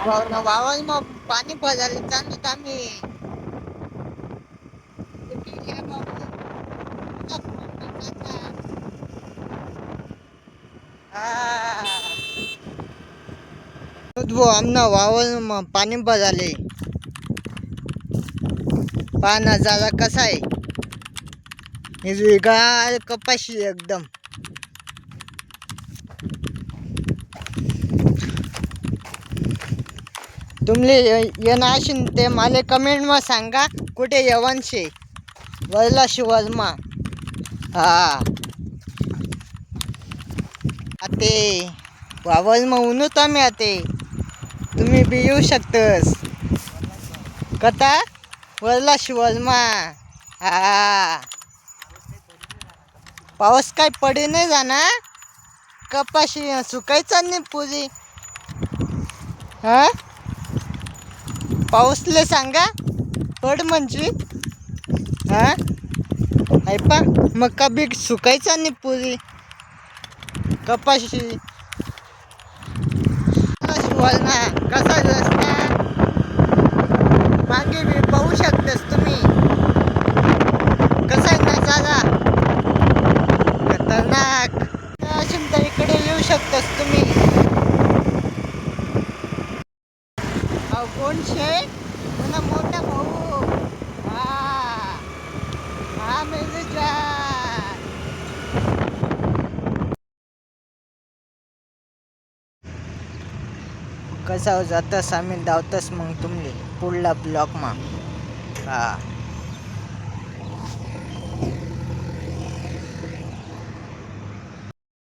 वावर मग पाणी भरायला चालत आम्ही. आमना वावर मग पाणी भराले. पहा नजारा कसा आहे, हिरवीगार कपाशी एकदम. तुमले येणं असेल ते मला कमेंटમાં सांगा कुठे येवन शे. वरला शिवरमा. हा आते वावरमा उन्हत आम्ही आते. तुम्ही बी येऊ शकतस. कथा वरला शिवरमा. हा पाऊस काय पडे नाही जाणार. कपाशी सुकायचा नाही पुरी. हा पाऊसले सांगा पड म्हणजे. हा ऐपा मका बी सुकायचा नाही पुरी कपाशी. शिवालना कसा रस्ता मागे बी पाहू शकतेस तुम्ही. कसा आहे नजारा खतरनाक. असेल तर इकडे येऊ शकतस तुम्ही. कोण शे मला मोठा भाऊ. हा हा मेरे जान. कसा जातस आम्ही धावतस मग तुम्ही पुढला ब्लॉक मा. हा